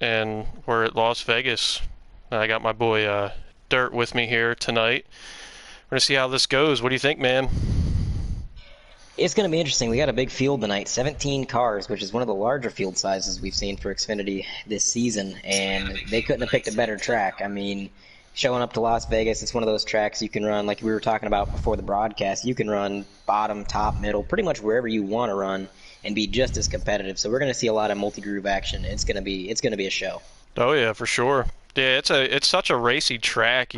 and we're at Las Vegas. I got my boy Dirt with me here tonight. We're gonna see how this goes. What do you think, man? It's going to be interesting. We got a big field tonight, 17 cars, which is one of the larger field sizes we've seen for Xfinity this season, and they couldn't have picked a better track. I mean, showing up to Las Vegas, it's one of those tracks you can run, like we were talking about before the broadcast, you can run bottom, top, middle, pretty much wherever you want to run and be just as competitive. So we're going to see a lot of multi-groove action. It's going to be a show. Oh yeah, for sure. Yeah, it's such a racy track.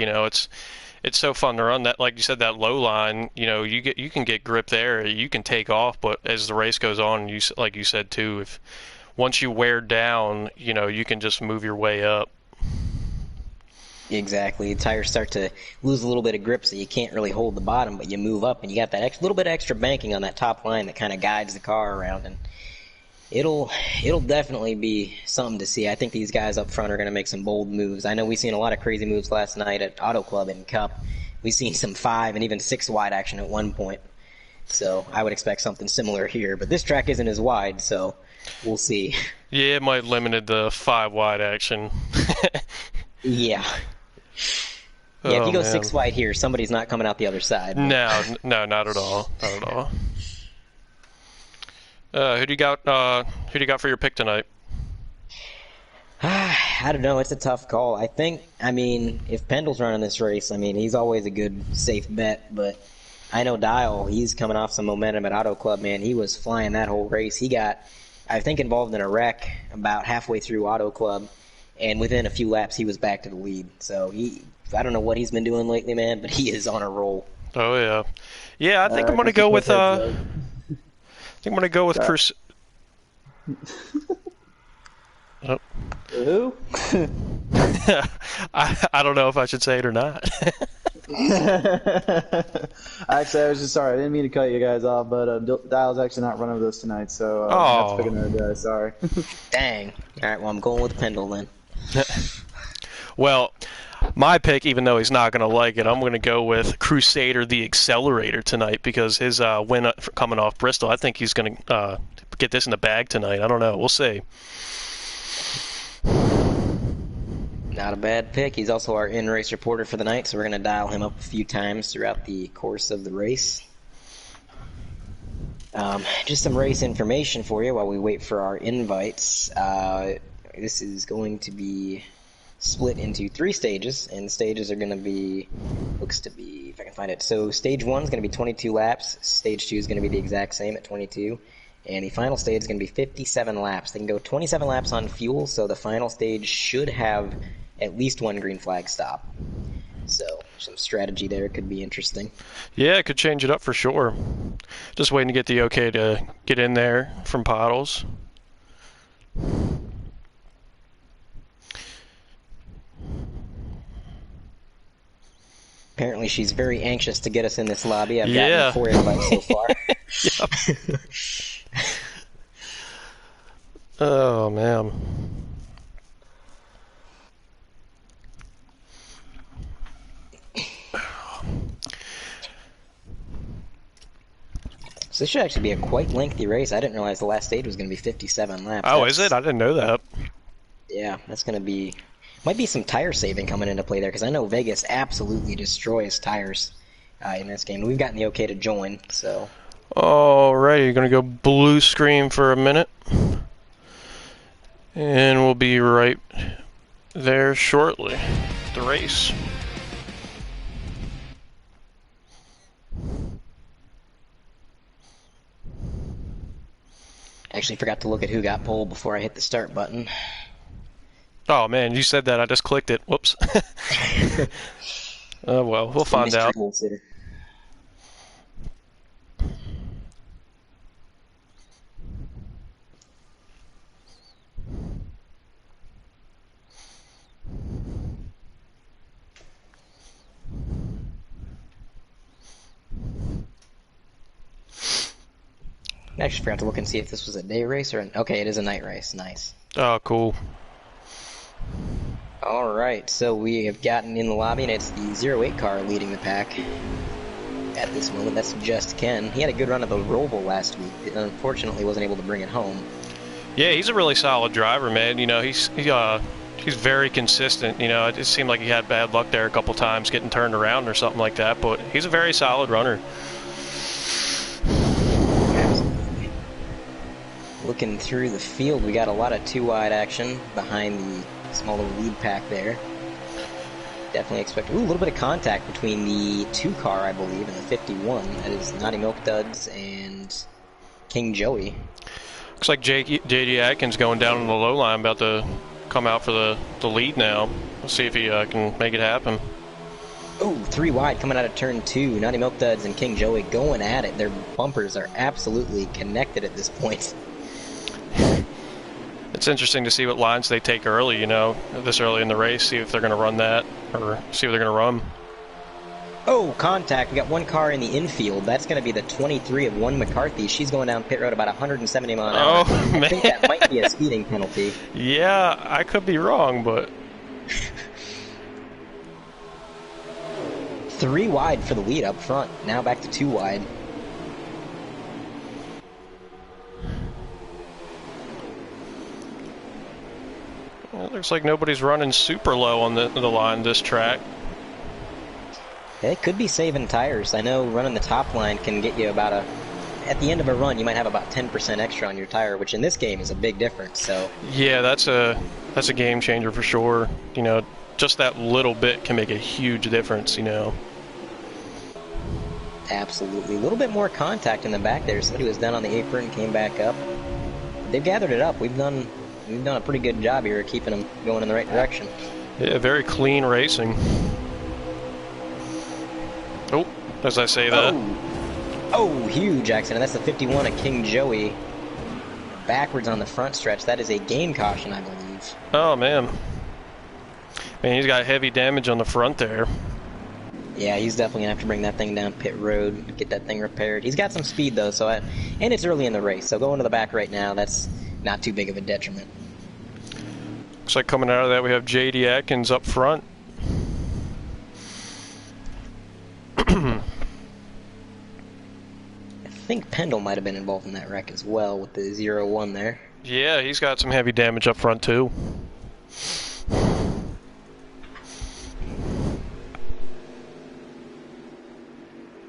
It's so fun to run that. Like you said, that low line. You can get grip there. You can take off, but as the race goes on, like you said too, if once you wear down, you can just move your way up. Exactly. Tires start to lose a little bit of grip, so you can't really hold the bottom, but you move up, and you got that little bit of extra banking on that top line that kind of guides the car around, and it'll definitely be something to see. I think these guys up front are going to make some bold moves. I know we've seen a lot of crazy moves last night at Auto Club and Cup. We've seen some 5 and even 6 wide action at one point, so I would expect something similar here. But this track isn't as wide, so we'll see. Yeah, it might limited the 5 wide action. Yeah. Yeah, if Oh you go man. 6 wide here, somebody's not coming out the other side. But No, no, not at all. Not at all. Who do you got? Who do you got for your pick tonight? I don't know. It's a tough call. I mean, if Pendle's running this race, I mean, he's always a good, safe bet. But I know Dial, he's coming off some momentum at Auto Club, man. He was flying that whole race. He got, I think, involved in a wreck about halfway through Auto Club, and within a few laps, he was back to the lead. So I don't know what he's been doing lately, man, but he is on a roll. Oh yeah, yeah. I think I'm gonna Just a go quick with heads up. I think I'm gonna go with Sorry. Cruz. Oh. Who? I don't know if I should say it or not. Actually, I was just sorry. I didn't mean to cut you guys off, but Dial's actually not running with us tonight, so I have to pick Oh. another guy. Sorry. Dang. All right, well, I'm going with Pendle then. Well, my pick, even though he's not going to like it, I'm going to go with Crusader the Accelerator tonight because his win coming off Bristol, I think he's going to get this in the bag tonight. I don't know. We'll see. Not a bad pick. He's also our in-race reporter for the night, so we're going to dial him up a few times throughout the course of the race. Just some race information for you while we wait for our invites. This is going to be split into 3 stages, and the stages are going to be, looks to be, if I can find it. So stage 1 is going to be 22 laps. Stage 2 is going to be the exact same at 22. And the final stage is going to be 57 laps. They can go 27 laps on fuel, so the final stage should have at least 1 green flag stop. So some strategy there could be interesting. Yeah, it could change it up for sure. Just waiting to get the okay to get in there from Pottles. Apparently she's very anxious to get us in this lobby. I've Yeah. gotten 4 invites so far. Yep. Oh man. So this should actually be a quite lengthy race. I didn't realize the last stage was going to be 57 laps. Oh, is it? I didn't know that. Yeah, that's going to be... Might be some tire saving coming into play there, because I know Vegas absolutely destroys tires in this game. We've gotten the okay to join, so... Alright, you're gonna go blue screen for a minute. And we'll be right there shortly. The race. Actually forgot to look at who got pole before I hit the start button. Oh man, you said that. I just clicked it. Whoops. Oh well, we'll find Mystery out. holes there. I actually forgot to look and see if this was a day race or okay, it is a night race. Nice. Oh, cool. Alright, so we have gotten in the lobby, and it's the 08 car leading the pack at this moment. That's just Ken. He had a good run of the Roval last week. Unfortunately, wasn't able to bring it home. Yeah, he's a really solid driver, man. You know, he's very consistent. You know, it seemed like he had bad luck there a couple times getting turned around or something like that, but he's a very solid runner. Absolutely. Looking through the field, we got a lot of two-wide action behind the smaller lead pack there. Definitely expect a little bit of contact between the 2-car, I believe, and the 51. That is Naughty Milk Duds and King Joey. Looks like J.D. Atkins going down on the low line, about to come out for the lead now. We'll see if he can make it happen. Oh, 3 wide coming out of turn 2. Naughty Milk Duds and King Joey going at it. Their bumpers are absolutely connected at this point. It's interesting to see what lines they take early, you know, this early in the race, see if they're going to run that or see what they're going to run. Oh, contact. We got 1 car in the infield. That's going to be the 23 of 1 McCarthy. She's going down pit road about 170 mile an hour. Oh, man. I think that might be a speeding penalty. Yeah, I could be wrong, but... 3 wide for the lead up front. Now back to 2 wide. Well, it looks like nobody's running super low on the line this track. It could be saving tires. I know running the top line can get you about at the end of a run, you might have about 10% extra on your tire, which in this game is a big difference. So yeah, that's a game changer for sure. You know, just that little bit can make a huge difference, you know. Absolutely. A little bit more contact in the back there. Somebody was down on the apron, came back up. They've gathered it up. We've done a pretty good job here of keeping them going in the right direction. Yeah, very clean racing. Oh, as I say that. Oh, huge accident. That's the 51 of King Joey. Backwards on the front stretch. That is a game caution, I believe. Oh, man. Man, he's got heavy damage on the front there. Yeah, he's definitely going to have to bring that thing down pit road, get that thing repaired. He's got some speed, though, and it's early in the race, so going to the back right now, that's not too big of a detriment. Looks like coming out of that, we have J.D. Atkins up front. I think Pendle might have been involved in that wreck as well with the 0-1 there. Yeah, he's got some heavy damage up front, too.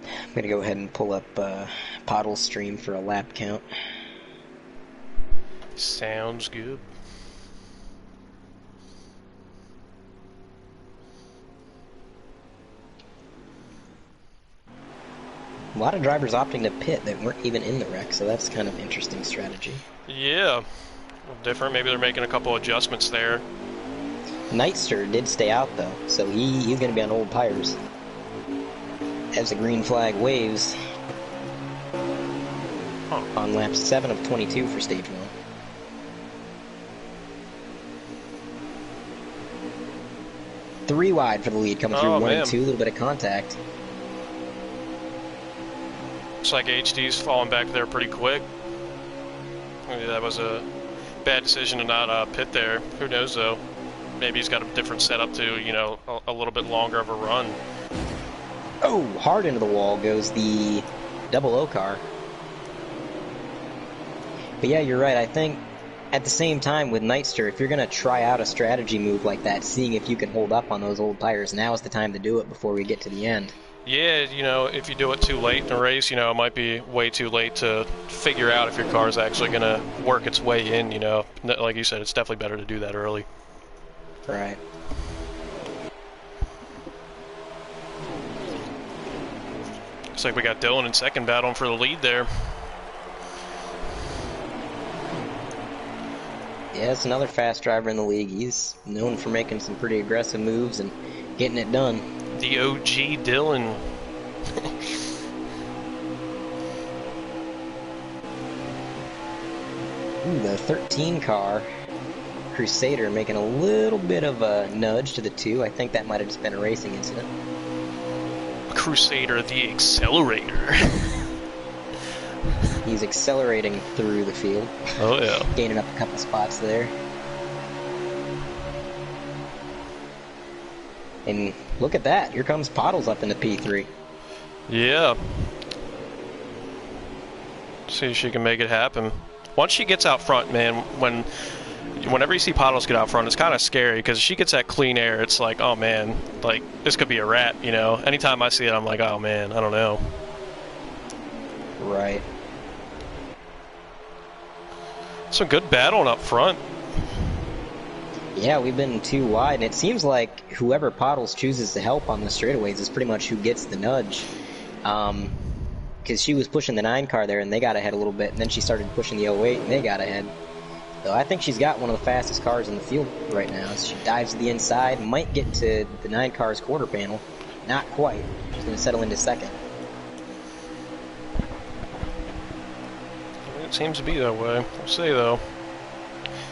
I'm going to go ahead and pull up Pottle's stream for a lap count. Sounds good. A lot of drivers opting to pit that weren't even in the wreck, so that's kind of interesting strategy. Yeah, different. Maybe they're making a couple adjustments there. Nightster did stay out, though, so he's going to be on old tires. As the green flag waves on lap 7 of 22 for stage 1. Three wide for the lead, coming through 1 and 2, a little bit of contact. Looks like HD's falling back there pretty quick. Maybe that was a bad decision to not pit there. Who knows, though? Maybe he's got a different setup to, you know, a little bit longer of a run. Oh, hard into the wall goes the 00 car. But yeah, you're right. I think at the same time with Nightster, if you're going to try out a strategy move like that, seeing if you can hold up on those old tires, now is the time to do it before we get to the end. Yeah, you know, if you do it too late in a race, you know, it might be way too late to figure out if your car is actually going to work its way in, you know. Like you said, it's definitely better to do that early. Right. Looks like we got Dylan in second, battling for the lead there. Yeah, it's another fast driver in the league. He's known for making some pretty aggressive moves and getting it done. The OG Dylan. Ooh, the 13 car, Crusader, making a little bit of a nudge to the 2. I think that might have just been a racing incident. Crusader, the accelerator. He's accelerating through the field. Oh, yeah. Gaining up a couple spots there. And look at that. Here comes Pottles up into P3. Yeah. See if she can make it happen. once she gets out front, man, whenever you see Puddles get out front, it's kind of scary because she gets that clean air. It's like, oh man, like this could be a wrap, you know. Anytime I see it, I'm like, oh man, I don't know. Right. Some good battling up front. Yeah, we've been too wide, and it seems like whoever Pottles chooses to help on the straightaways is pretty much who gets the nudge. Because she was pushing the 9 car there, and they got ahead a little bit, and then she started pushing the 08, and they got ahead. So I think she's got one of the fastest cars in the field right now. She dives to the inside, might get to the 9 car's quarter panel. Not quite. She's going to settle into second. It seems to be that way. We'll see though.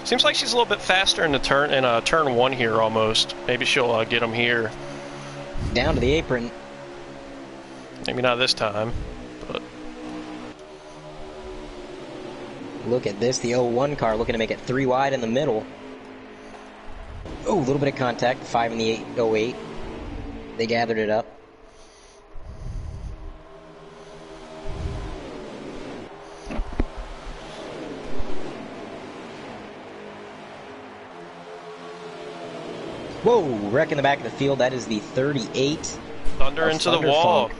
Seems like she's a little bit faster in the turn 1 here almost. Maybe she'll get them here. Down to the apron. Maybe not this time, but look at this, the 01 car looking to make it 3 wide in the middle. Oh, a little bit of contact, 5 in the 08. They gathered it up. Whoa, wreck in the back of the field. That is the 38. Thunder into the wall. Funk.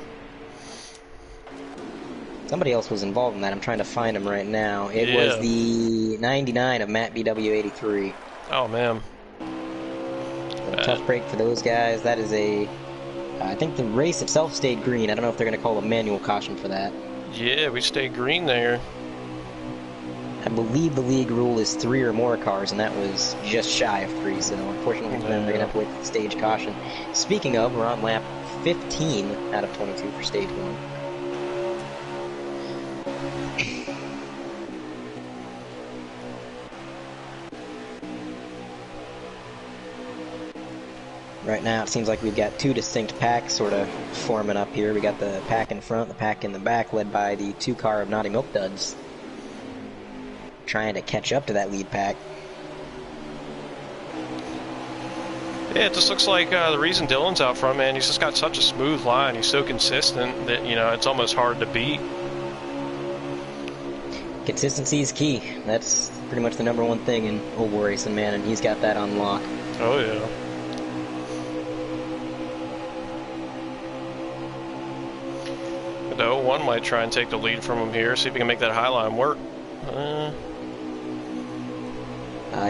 Somebody else was involved in that. I'm trying to find him right now. It was the 99 of Matt BW83. Oh, man. Tough break for those guys. That is I think the race itself stayed green. I don't know if they're going to call a manual caution for that. Yeah, we stayed green there. I believe the league rule is 3 or more cars, and that was just shy of 3, so unfortunately for them, they're going to have to wait for the stage caution. Speaking of, we're on lap 15 out of 22 for stage 1. Right now, it seems like we've got 2 distinct packs sort of forming up here. We got the pack in front, the pack in the back, led by the 2 car of Naughty Milk Duds. Trying to catch up to that lead pack. Yeah, it just looks like the reason Dylan's out front, man, he's just got such a smooth line. He's so consistent that, you know, it's almost hard to beat. Consistency is key. That's pretty much the '1 thing in oval racing, man, and he's got that on lock. Oh, yeah. The 01 might try and take the lead from him here, see if he can make that high line work.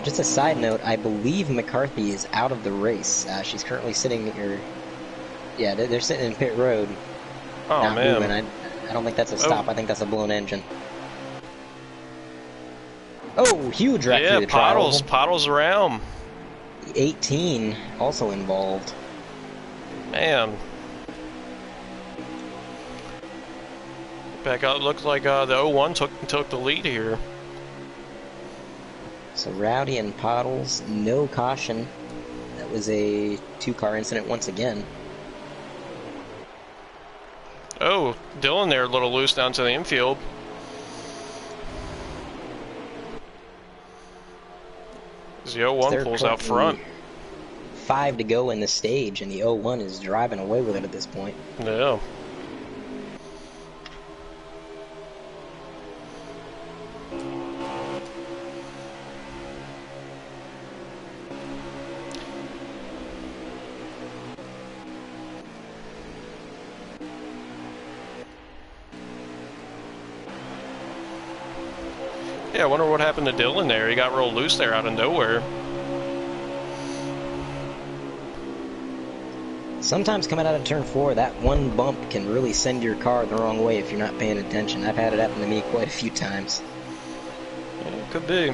Just a side note, I believe McCarthy is out of the race. She's currently sitting here. Yeah, they're sitting in pit road. Oh, not man. moving. I don't think that's a stop. I think that's a blown engine. Oh, huge wreck through the trial. Puddles around. 18 also involved. Man. Back out, looked like the 01 took the lead here. So Rowdy and Pottles, no caution. That was a 2-car incident once again. Oh, Dylan there a little loose down to the infield. The 01 pulls out front. 5 to go in the stage, and the 01 is driving away with it at this point. Yeah. Yeah, I wonder what happened to Dylan there. He got real loose there out of nowhere. Sometimes coming out of turn 4, that one bump can really send your car the wrong way if you're not paying attention. I've had it happen to me quite a few times. Yeah, it could be.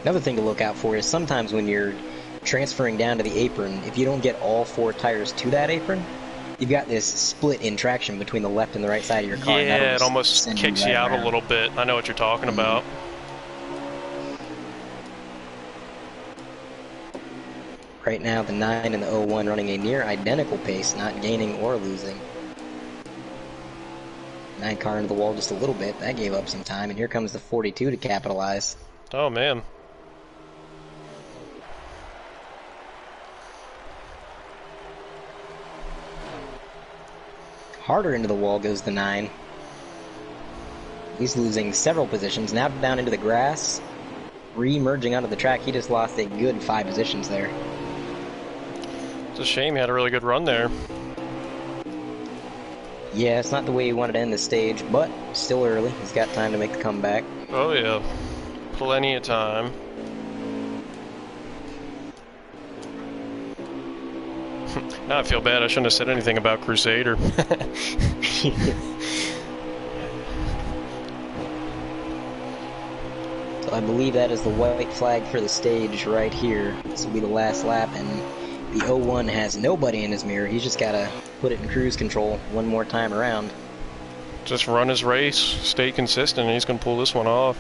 Another thing to look out for is sometimes when you're transferring down to the apron, if you don't get all 4 tires to that apron, you've got this split in traction between the left and the right side of your car. Yeah, it almost kicks you out a little bit. I know what you're talking about. Right now, the 9 and the 01 running a near identical pace, not gaining or losing. 9 car into the wall just a little bit. That gave up some time, and here comes the 42 to capitalize. Oh, man. Harder into the wall goes the 9. He's losing several positions. Now down into the grass. Re-merging onto the track. He just lost a good 5 positions there. It's a shame he had a really good run there. Yeah, it's not the way he wanted to end the stage, but still early. He's got time to make the comeback. Oh yeah, plenty of time. Now I feel bad. I shouldn't have said anything about Crusader. So I believe that is the white flag for the stage right here. This will be the last lap, and the 01 has nobody in his mirror. He's just got to put it in cruise control one more time around. Just run his race, stay consistent, and he's going to pull this one off.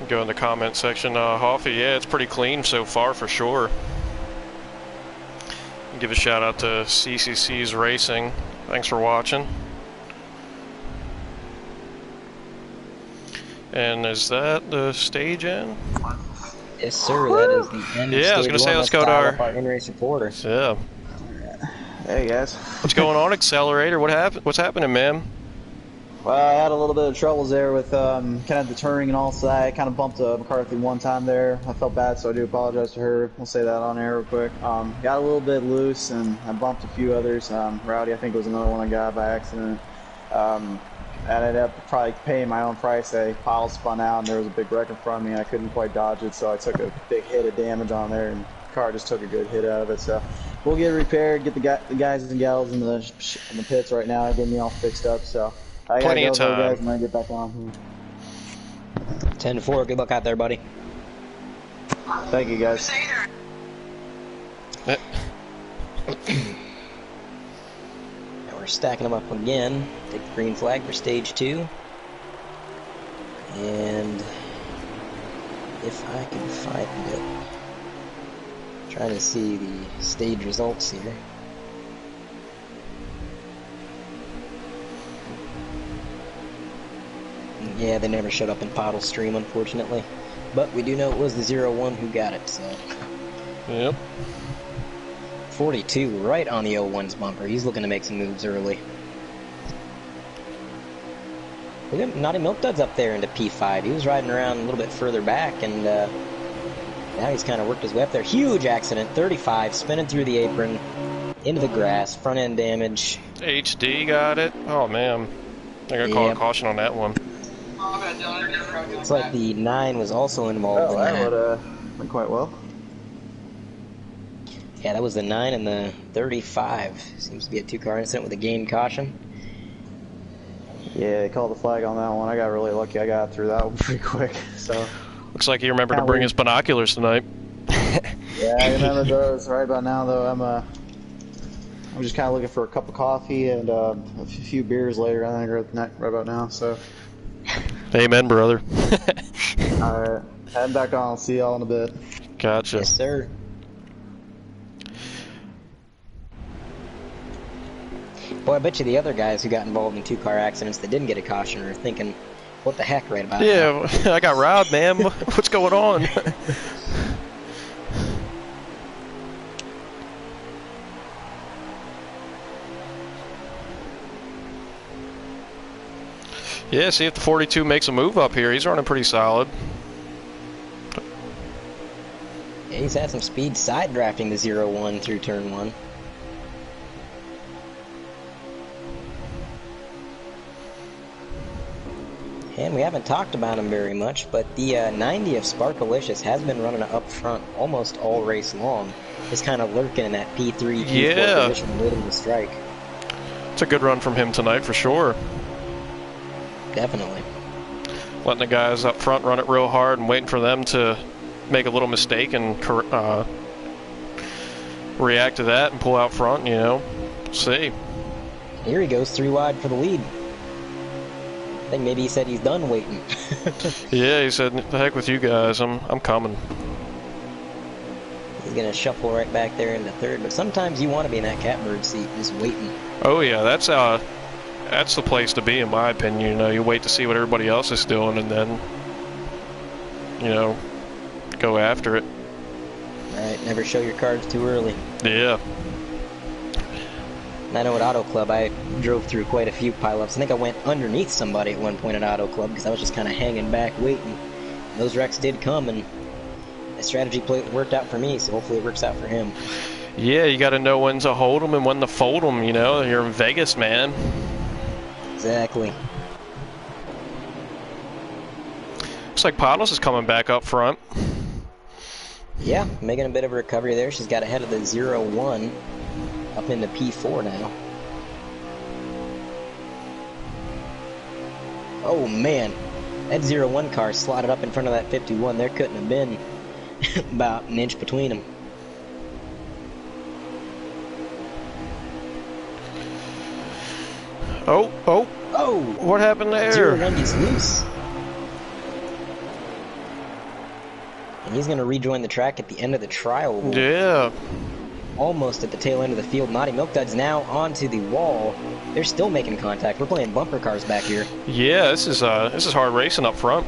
Go in the comment section, Hoffy, yeah, it's pretty clean so far for sure. Give a shout out to CCC's Racing. Thanks for watching. And is that the stage end? Yes, sir. That is the end. Yeah, I was gonna say let's go to our in-race reporter. Yeah. Hey guys. What's going on, Accelerator? What happened? What's happening, man? Well, I had a little bit of troubles there with kind of the turning and all side. Kind of bumped McCarthy one time there. I felt bad, so I do apologize to her. We'll say that on air real quick. Got a little bit loose, and I bumped a few others. Rowdy, I think, was another one I got by accident. I ended up probably paying my own price. A pile spun out, and there was a big wreck in front of me. I couldn't quite dodge it, so I took a big hit of damage on there, and the car just took a good hit out of it. So we'll get it repaired, get the guys and gals in the pits right now, getting me all fixed up. So. I Plenty of time. Guys, and I get back on. 10-4. Good luck out there, buddy. Thank you, guys. Now we're stacking them up again. Take the green flag for stage 2. And if I can find it, trying to see the stage results here. Yeah, they never showed up in Poddle Stream, unfortunately. But we do know it was the 01 who got it, so. Yep. 42, right on the 01's bumper. He's looking to make some moves early. Look at Naughty Milk Duds up there into P5. He was riding around a little bit further back, and now he's kind of worked his way up there. Huge accident, 35, spinning through the apron, into the grass, front end damage. HD got it. Oh, man. I gotta call a caution on that one. Looks like the 9 was also involved in that. That would went quite well. Yeah, that was the 9 and the 35. Seems to be a 2-car incident with a gained caution. Yeah, they called the flag on that one. I got really lucky. I got through that one pretty quick. So. Looks like he remembered to bring his binoculars tonight. Yeah, I remember those. Right about now, though, I'm just kind of looking for a cup of coffee and a few beers later. I think right about now. So. Amen, brother. All right, heading back on. I'll see y'all in a bit. Gotcha. Yes, sir. Boy, I bet you the other guys who got involved in 2-car accidents that didn't get a caution are thinking, what the heck right about Yeah, I got robbed, man. What's going on? Yeah, see if the 42 makes a move up here. He's running pretty solid. Yeah, he's had some speed side drafting the 0-1 through turn 1. And we haven't talked about him very much, but the 90 of Sparkalicious has been running up front almost all race long. Just kind of lurking in that P3, P4 position, waiting to strike. It's a good run from him tonight for sure. Definitely. Letting the guys up front run it real hard and waiting for them to make a little mistake and react to that and pull out front, you know. See. Here he goes, 3 wide for the lead. I think maybe he said he's done waiting. Yeah, he said, the heck with you guys, I'm coming. He's going to shuffle right back there into third, but sometimes you want to be in that catbird seat, just waiting. Oh yeah, that's the place to be in my opinion. You know, you wait to see what everybody else is doing and then you know, go after it. Right, never show your cards too early. Yeah. I know at Auto Club, I drove through quite a few pileups. I think I went underneath somebody at one point at Auto Club because I was just kind of hanging back, waiting. Those wrecks did come, and the strategy worked out for me, so hopefully it works out for him. Yeah, you got to know when to hold them and when to fold them, you know? You're in Vegas, man. Exactly. Looks like Paddles is coming back up front. Yeah, making a bit of a recovery there. She's got ahead of the 0-1 up into P4 now. Oh man, that 0-1 car slotted up in front of that 51. There couldn't have been about an inch between them. Oh, oh. Oh! What happened there? 0-1 gets loose. And he's going to rejoin the track at the end of the trial. Yeah. Almost at the tail end of the field. Naughty Milk Duds now onto the wall. They're still making contact. We're playing bumper cars back here. Yeah, this is hard racing up front.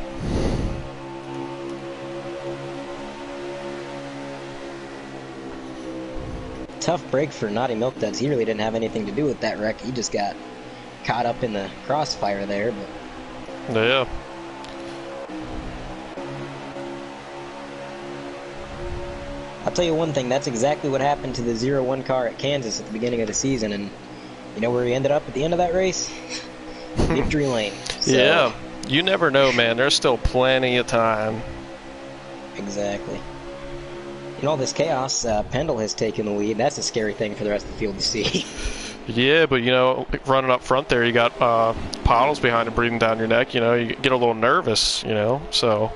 Tough break for Naughty Milk Duds. He really didn't have anything to do with that wreck. He just got caught up in the crossfire there. But Yeah. I'll tell you one thing, that's exactly what happened to the 0-1 car at Kansas at the beginning of the season, and you know where he ended up at the end of that race? Victory lane. So, yeah, you never know, man. There's still plenty of time. Exactly. In all this chaos, Pendle has taken the lead. That's a scary thing for the rest of the field to see. Yeah, but, you know, running up front there, you got Paddles behind and breathing down your neck. You know, you get a little nervous, you know, so...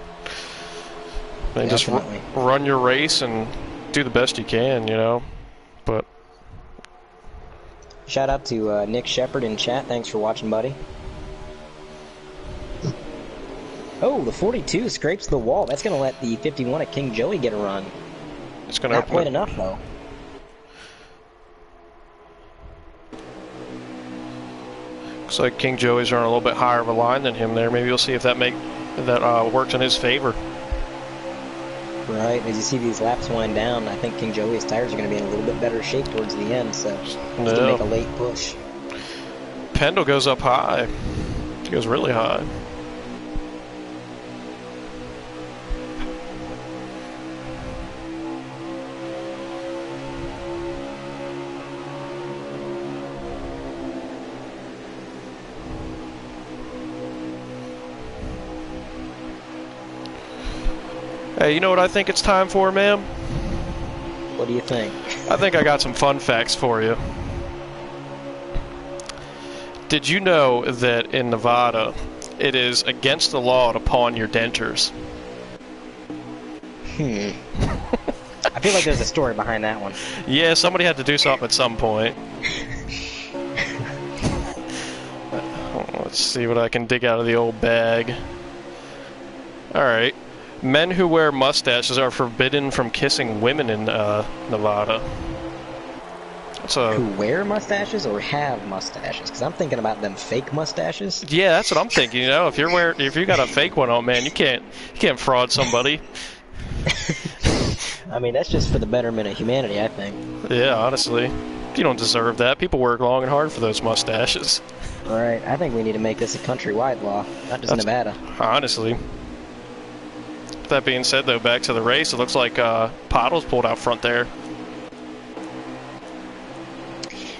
And just run your race and do the best you can, you know. But shout out to Nick Shepard in chat. Thanks for watching, buddy. Oh, the 42 scrapes the wall. That's going to let the 51 at King Joey get a run. It's going to not quite enough, though. Looks like King Joey's running a little bit higher of a line than him there. Maybe we'll see if that works in his favor. Right, as you see these laps wind down, I think King Joey's tires are going to be in a little bit better shape towards the end, so he's going to make a late push. Pendle goes up high. He goes really high. Hey, you know what I think it's time for, ma'am? What do you think? I think I got some fun facts for you. Did you know that in Nevada, it is against the law to pawn your dentures? I feel like there's a story behind that one. Yeah, somebody had to do something at some point. Let's see what I can dig out of the old bag. Alright. Men who wear mustaches are forbidden from kissing women in Nevada. Who wear mustaches or have mustaches? Because I'm thinking about them fake mustaches. Yeah, that's what I'm thinking. You know, if you got a fake one on, man, you can't fraud somebody. I mean, that's just for the betterment of humanity, I think. Yeah, honestly, you don't deserve that. People work long and hard for those mustaches. All right, I think we need to make this a countrywide law, not just Nevada. Honestly. That being said, though, back to the race, it looks like Paddles pulled out front there.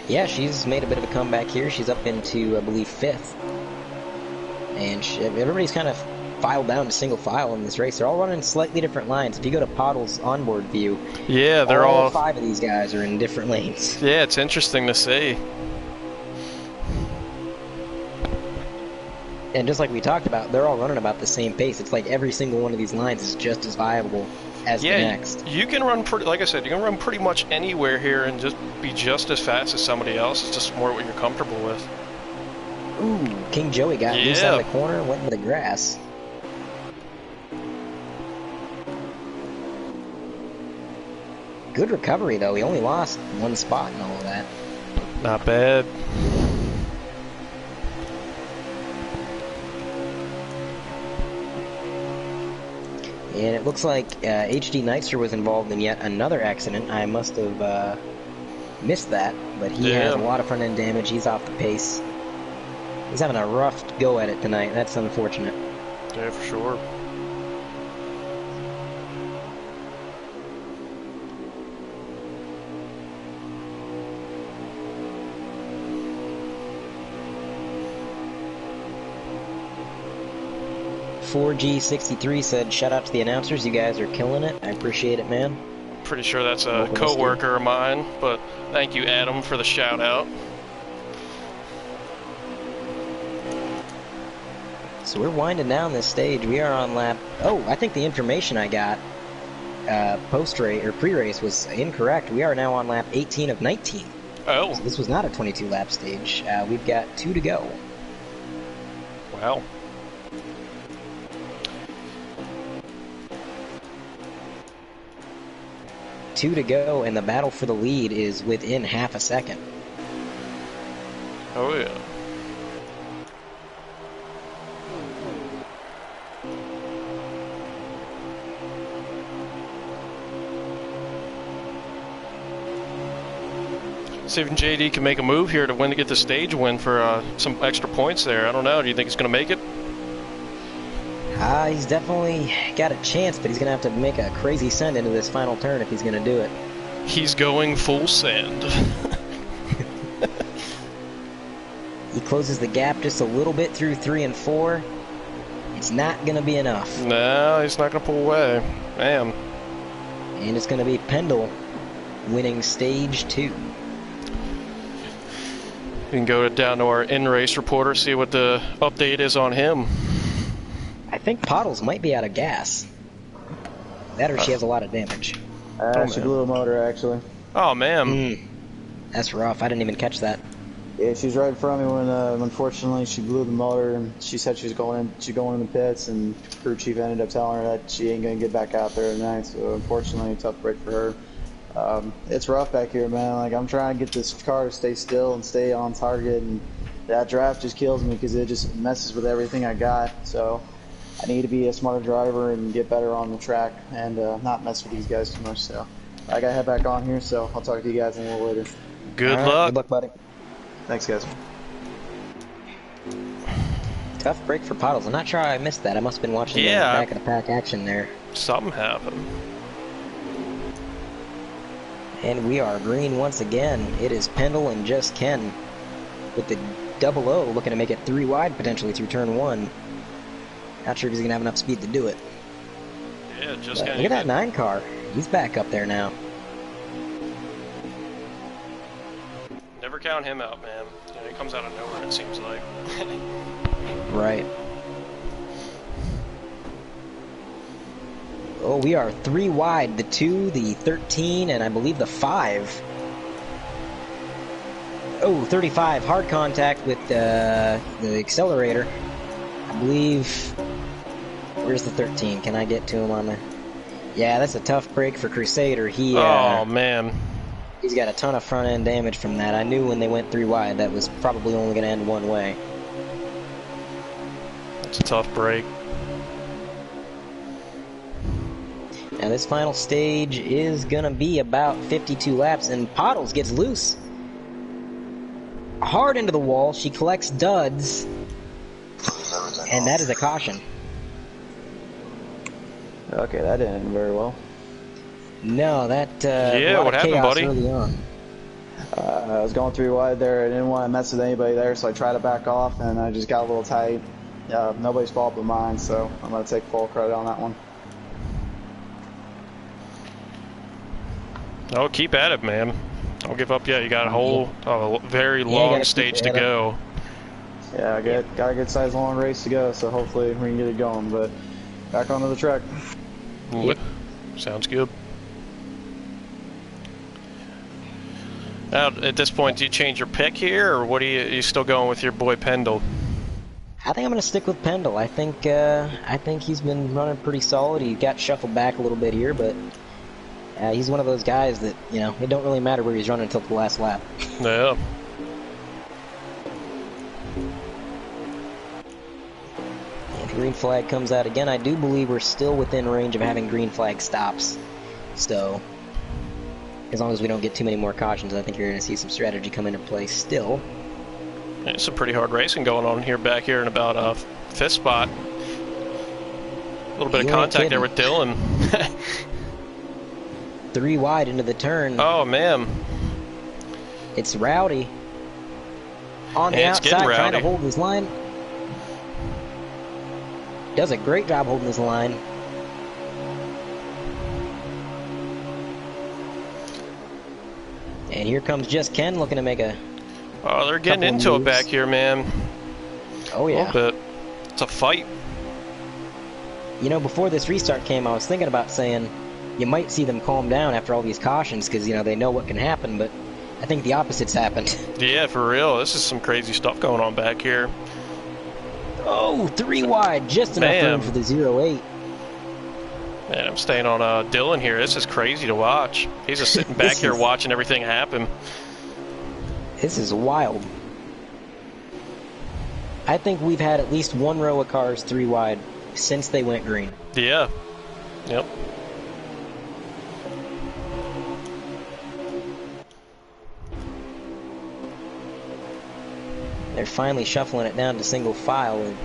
Yeah, she's made a bit of a comeback here. She's up into, I believe, 5th. And everybody's kind of filed down to single file in this race. They're all running slightly different lines. If you go to Paddles' onboard view, yeah, they're all 5 of these guys are in different lanes. Yeah, it's interesting to see. And just like we talked about, they're all running about the same pace. It's like every single one of these lines is just as viable as the next. You can run like I said, you can run pretty much anywhere here and just be just as fast as somebody else. It's just more what you're comfortable with. Ooh, King Joey got loose out of the corner and went into the grass. Good recovery, though. He only lost 1 spot and all of that. Not bad. And it looks like HD Nightster was involved in yet another accident. I must have missed that, but he has a lot of front-end damage. He's off the pace. He's having a rough go at it tonight. That's unfortunate. Yeah, for sure. G63 said, shout out to the announcers. You guys are killing it. I appreciate it, man. Pretty sure that's a co-worker of mine, but thank you, Adam, for the shout out. So we're winding down this stage. We are on lap... Oh, I think the information I got post-race or pre-race was incorrect. We are now on lap 18 of 19. Oh. So this was not a 22-lap stage. We've got 2 to go. Wow. Two to go, and the battle for the lead is within half a second. Oh, yeah. See if JD can make a move here to get the stage win for some extra points there. I don't know. Do you think he's going to make it? He's definitely got a chance, but he's going to have to make a crazy send into this final turn if he's going to do it. He's going full send. He closes the gap just a little bit through 3 and 4. It's not going to be enough. No, he's not going to pull away. Man. And it's going to be Pendle winning stage 2. We can go down to our in-race reporter, see what the update is on him. I think Pottles might be out of gas. That or she has a lot of damage. She blew a motor, actually. Oh, man. That's rough. I didn't even catch that. Yeah, she was right in front of me when, unfortunately, she blew the motor, and she said she was going in the pits, and crew chief ended up telling her that she ain't gonna get back out there tonight. So, unfortunately, a tough break for her. It's rough back here, man. Like, I'm trying to get this car to stay still and stay on target, and that draft just kills me because it just messes with everything I got. So I need to be a smarter driver and get better on the track and not mess with these guys too much. So I gotta head back on here, so I'll talk to you guys a little later. Good luck. Good luck, buddy. Thanks, guys. Tough break for Pottles. I'm not sure how I missed that. I must have been watching the back of the pack action there. Something happened. And we are green once again. It is Pendle and just Ken with the 00 looking to make it 3 wide potentially through turn 1. Not sure if he's going to have enough speed to do it. Yeah, just Ken. Look at that 9 car. He's back up there now. Never count him out, man. You know, he comes out of nowhere, it seems like. Right. Oh, we are 3 wide. The 2, the 13, and I believe the 5. Oh, 35. Hard contact with the accelerator. I believe... Where's the 13? Can I get to him on the... Yeah, that's a tough break for Crusader. He, oh, man. He's got a ton of front-end damage from that. I knew when they went 3 wide that was probably only going to end one way. It's a tough break. Now this final stage is going to be about 52 laps, and Pottles gets loose. Hard into the wall. She collects duds, and that is a caution. Okay, that didn't end very well. No, that yeah, what happened, buddy? Early on. I was going 3 wide there. I didn't want to mess with anybody there, so I tried to back off, and I just got a little tight. Nobody's fault but mine, so I'm going to take full credit on that one. Oh, keep at it, man. Don't give up yet. You got a very long stage to go. Yeah, got a good size long race to go, so hopefully we can get it going. But back onto the track. Yep. Sounds good. Now, at this point, do you change your pick here, or what are you still going with your boy Pendle? I think I'm going to stick with Pendle. I think he's been running pretty solid. He got shuffled back a little bit here, but he's one of those guys that, you know, it don't really matter where he's running until the last lap. Yeah. And here green flag comes out again. I do believe we're still within range of having green flag stops. So, as long as we don't get too many more cautions, I think you're going to see some strategy come into play still. It's some pretty hard racing going on here back here in about fifth spot. A little bit of contact there with Dylan. 3 wide into the turn. Oh, man. It's Rowdy. On the outside, trying to hold his line. Does a great job holding his line. And here comes Just Ken looking to make a... Oh, they're getting into it back here, man. Oh, yeah. A little bit. It's a fight. You know, before this restart came, I was thinking about saying you might see them calm down after all these cautions because, you know, they know what can happen, but I think the opposite's happened. Yeah, for real. This is some crazy stuff going on back here. Oh, 3 wide. Just enough room for the 0-8. Man, I'm staying on Dylan here. This is crazy to watch. He's just sitting back here watching everything happen. This is wild. I think we've had at least 1 row of cars 3 wide since they went green. Yeah. Yep. They're finally shuffling it down to single file in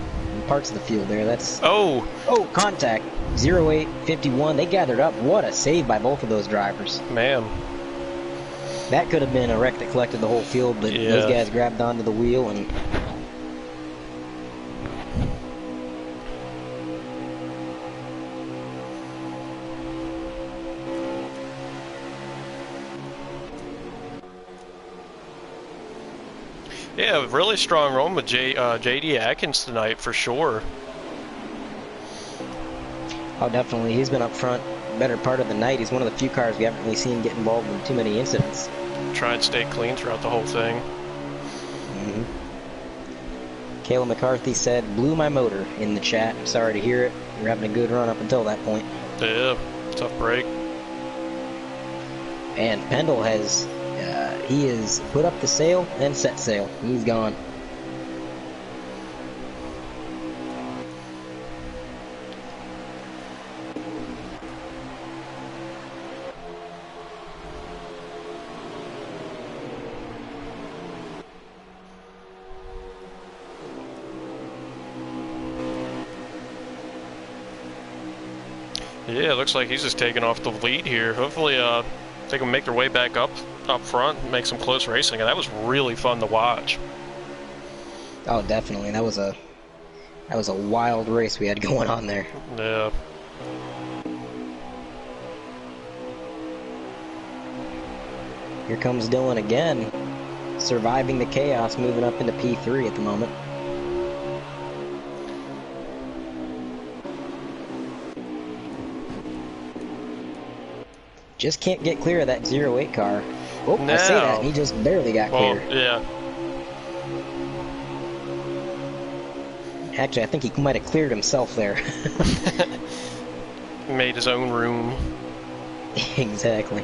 parts of the field there. That's... Oh, contact. 0-8, 51. They gathered up. What a save by both of those drivers. Man. That could have been a wreck that collected the whole field, but those guys grabbed onto the wheel and... Yeah, really strong run with J.D. Atkins tonight for sure. Oh, definitely. He's been up front better part of the night. He's one of the few cars we haven't really seen get involved in too many incidents. Try and stay clean throughout the whole thing. Kayla McCarthy said, "Blew my motor" in the chat. I'm sorry to hear it. You're having a good run up until that point. Yeah, tough break. And Pendle has... he has put up the sail and set sail. He's gone. Yeah, it looks like he's just taking off the lead here. Hopefully, they can make their way back up front and make some close racing. And that was really fun to watch. Oh, definitely. That was a wild race we had going on there. Yeah. Here comes Dylan again, surviving the chaos, moving up into P3 at the moment. Just can't get clear of that 0-8 car. Oh, no. I say that, he just barely got clear. Yeah. Actually, I think he might have cleared himself there. Made his own room. Exactly.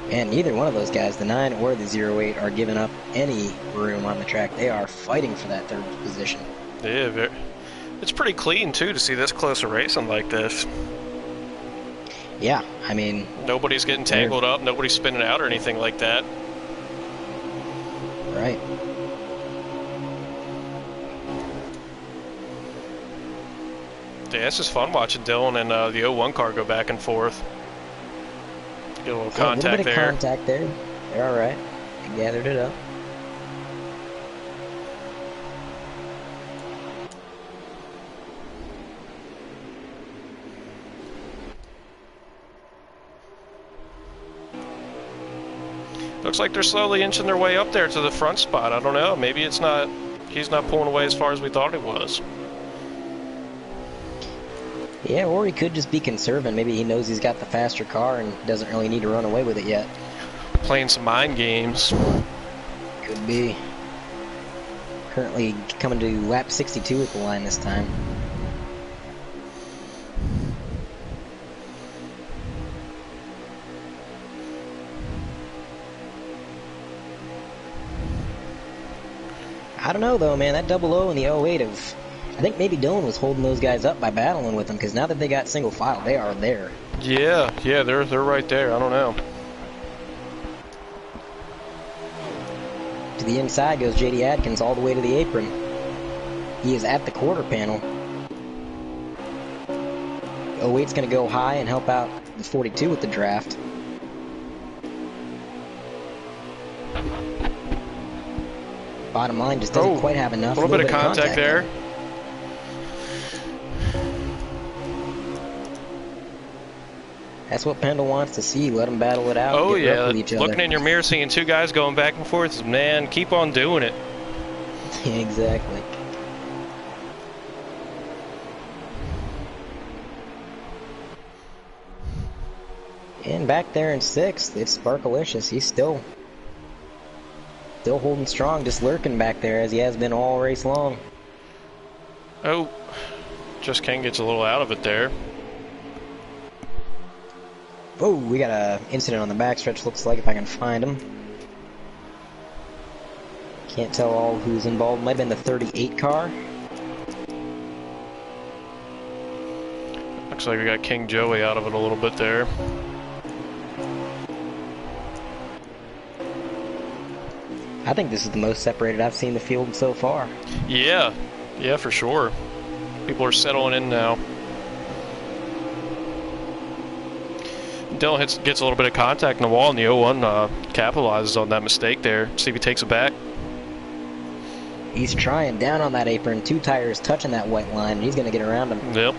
And neither one of those guys, the 9 or the 0-8, are giving up any room on the track. They are fighting for that 3rd position. Yeah, it's pretty clean, too, to see this close a racing like this. Yeah, I mean... Nobody's getting tangled up, nobody's spinning out or anything like that. Right. Yeah, it's just fun watching Dylan and the 01 car go back and forth. Get a little contact there. A little bit of contact there. They're all right. They gathered it up. Looks like they're slowly inching their way up there to the front spot. I don't know. Maybe it's not. He's not pulling away as far as we thought he was. Yeah, or he could just be conserving. Maybe he knows he's got the faster car and doesn't really need to run away with it yet. Playing some mind games. Could be. Currently coming to lap 62 at the line this time. I don't know though, man. That double O and the 08 of, I think maybe Dylan was holding those guys up by battling with them, because now that they got single file, they are there. Yeah, they're right there. I don't know. To the inside goes JD Adkins all the way to the apron. He is at the quarter panel. 08's going to go high and help out the 42 with the draft. Bottom line just doesn't quite have enough. A little bit of contact there. That's what Pendle wants to see. Let them battle it out. Oh, get rough with each other. Looking in your mirror, seeing two guys going back and forth. Man, keep on doing it. Exactly. And back there in 6th, it's Sparkalicious. He's still holding strong, just lurking back there as he has been all race long. Oh, just Ken gets a little out of it there. Oh, we got an incident on the backstretch, looks like, if I can find him. Can't tell all who's involved. Might have been the 38 car. Looks like we got King Joey out of it a little bit there. I think this is the most separated I've seen the field so far. Yeah, for sure. People are settling in now. Dylan gets a little bit of contact in the wall, and the 01 capitalizes on that mistake there. See if he takes it back. He's trying down on that apron. 2 tires touching that white line, and he's going to get around him. Yep.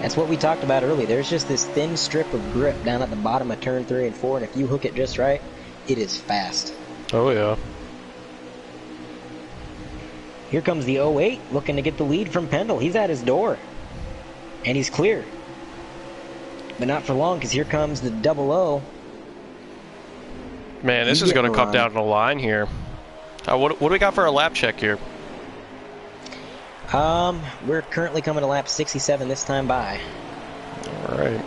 That's what we talked about earlier. There's just this thin strip of grip down at the bottom of turn 3 and 4, and if you hook it just right, it is fast. Oh, yeah. Here comes the 08, looking to get the lead from Pendle. He's at his door, and he's clear. But not for long, because here comes the double O. Man, this is going to come down to the line here. What do we got for a lap check here? We're currently coming to lap 67 this time by. All right.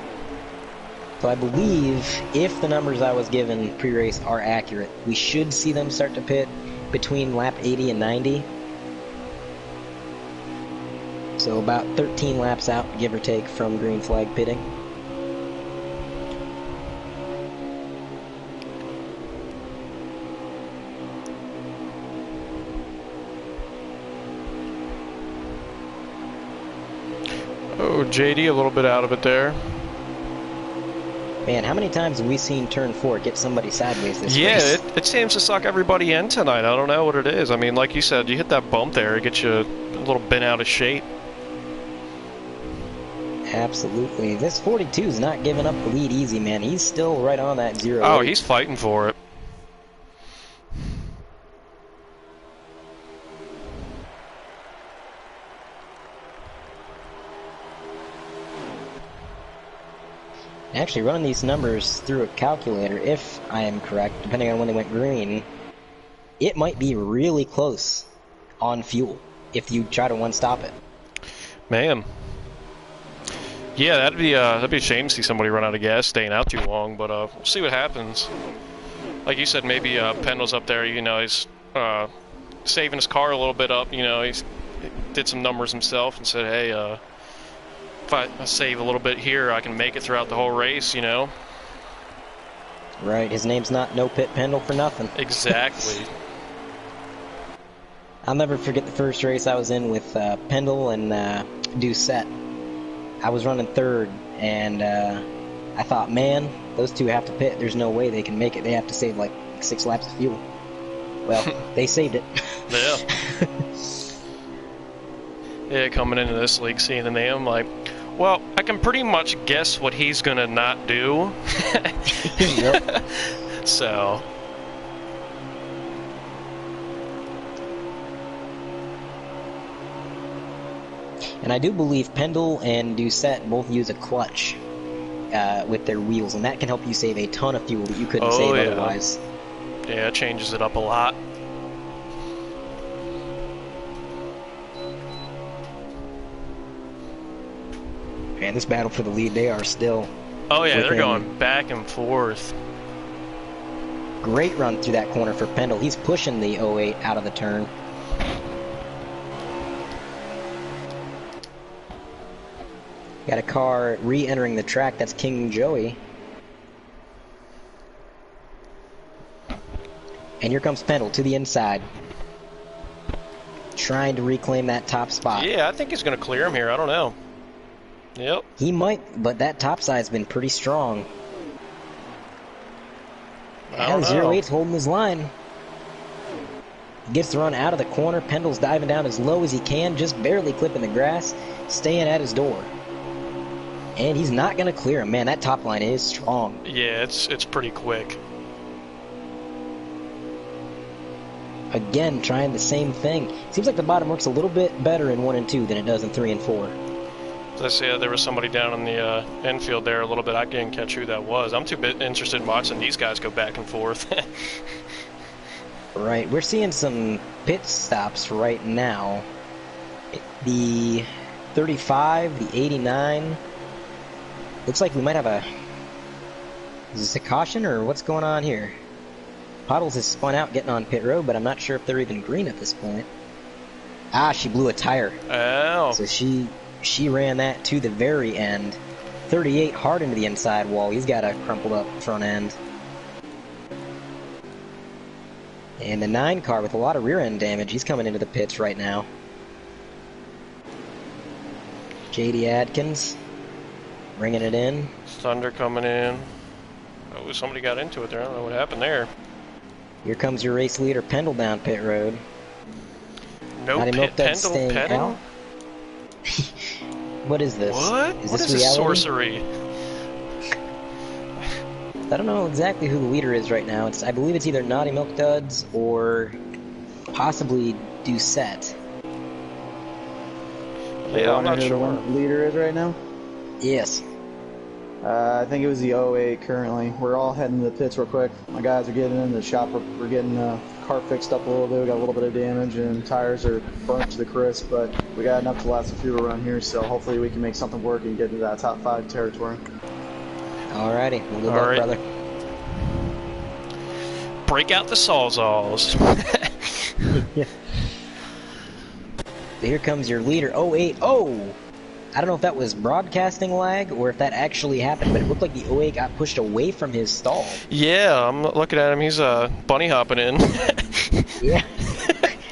So I believe if the numbers I was given pre-race are accurate, we should see them start to pit between lap 80 and 90. So about 13 laps out, give or take, from green flag pitting. Oh, JD a little bit out of it there. Man, how many times have we seen turn 4 get somebody sideways this race? Yeah, it seems to suck everybody in tonight. I don't know what it is. I mean, like you said, you hit that bump there, it gets you a little bent out of shape. Absolutely. This 42 is not giving up the lead easy, man. He's still right on that 0. Oh, he's fighting for it. Actually, running these numbers through a calculator, if I am correct, depending on when they went green, it might be really close on fuel if you try to one-stop it. Man. Yeah, that'd be a shame to see somebody run out of gas staying out too long, but we'll see what happens. Like you said, maybe Pendle's up there, you know, he's saving his car a little bit up, you know, he did some numbers himself and said, hey, if I save a little bit here, I can make it throughout the whole race, you know? Right, his name's not No Pit Pendle for nothing. Exactly. I'll never forget the first race I was in with Pendle and Doucette. I was running 3rd, and I thought, man, those two have to pit. There's no way they can make it. They have to save like 6 laps of fuel. Well, they saved it. Yeah. Yeah, coming into this league, seeing the name, I'm like, well, I can pretty much guess what he's going to not do. Yep. So. And I do believe Pendle and Doucette both use a clutch with their wheels, and that can help you save a ton of fuel that you couldn't save otherwise. Yeah, it changes it up a lot. Man, this battle for the lead, they are still... Oh yeah, they're going back and forth. Great run through that corner for Pendle. He's pushing the 08 out of the turn. Got a car re-entering the track. That's King Joey. And here comes Pendle to the inside. Trying to reclaim that top spot. Yeah, I think he's going to clear him here. I don't know. Yep. He might, but that top side's been pretty strong. And 08's holding his line. He gets the run out of the corner. Pendle's diving down as low as he can, just barely clipping the grass, staying at his door. And he's not going to clear him. Man, that top line is strong. Yeah, it's pretty quick. Again, trying the same thing. Seems like the bottom works a little bit better in 1 and 2 than it does in 3 and 4. As I said, there was somebody down in the infield there a little bit. I didn't catch who that was. I'm too interested in watching these guys go back and forth. Right, we're seeing some pit stops right now. The 35, the 89. Looks like we might have a... Is this a caution or what's going on here? Puddles has spun out getting on pit road, but I'm not sure if they're even green at this point. Ah, she blew a tire. Oh. So she ran that to the very end. 38 hard into the inside wall. He's got a crumpled up front end. And the 9 car with a lot of rear end damage. He's coming into the pits right now. JD Adkins bringing it in. Thunder coming in. Oh, somebody got into it there. I don't know what happened there. Here comes your race leader, Pendle, down pit road. No pit, Pendle petting? Out. What is this? What? Is what this is this reality? sorcery? I don't know exactly who the leader is right now. I believe it's either Naughty Milk Duds or possibly Doucette. Yeah, I'm not sure. Who the leader is right now? Yes. I think it was the 08 currently. We're all heading to the pits real quick. My guys are getting in the shop. We're getting the car fixed up a little bit. We got a little bit of damage and tires are burnt to the crisp, but we got enough to last a few around here, so hopefully we can make something work and get into that top 5 territory. Alrighty, we'll do All that, right. brother. Break out the sawzalls. Yeah. So here comes your leader, 08. Oh! I don't know if that was broadcasting lag or if that actually happened, but it looked like the 08 got pushed away from his stall. Yeah, I'm looking at him. He's bunny hopping in. Yeah.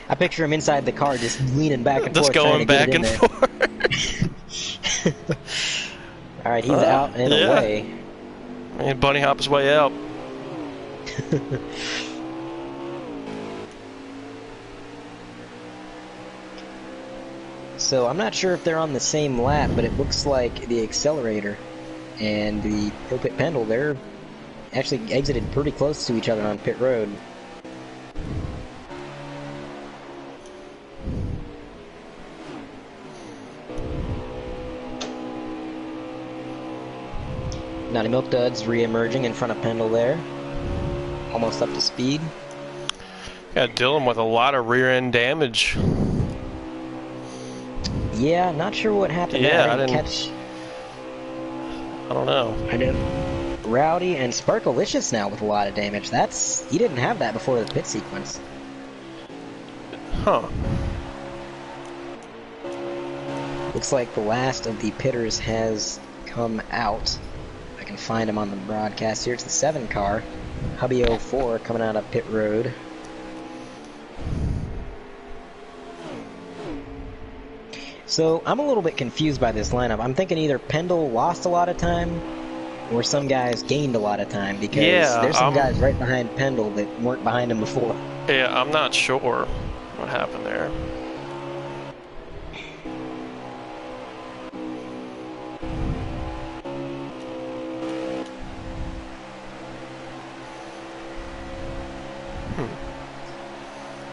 I picture him inside the car just leaning back and Just forth. going back and forth. Alright, he's out and yeah. away. And bunny hop his way out. So I'm not sure if they're on the same lap, but it looks like the Accelerator and the Pit Pendle, they're actually exited pretty close to each other on pit road. Naughty Milk Duds re-emerging in front of Pendle there. Almost up to speed. Got Dylan with a lot of rear end damage. Yeah, not sure what happened Yeah, there. I didn't catch. I don't know. I know. Rowdy and Sparkalicious now with a lot of damage. He didn't have that before the pit sequence. Huh. Looks like the last of the pitters has come out. I can find him on the broadcast here. It's the 7 car. Hubby 04 coming out of pit road. So I'm a little bit confused by this lineup. I'm thinking either Pendle lost a lot of time or some guys gained a lot of time, because there's some guys right behind Pendle that weren't behind him before. Yeah, I'm not sure what happened there.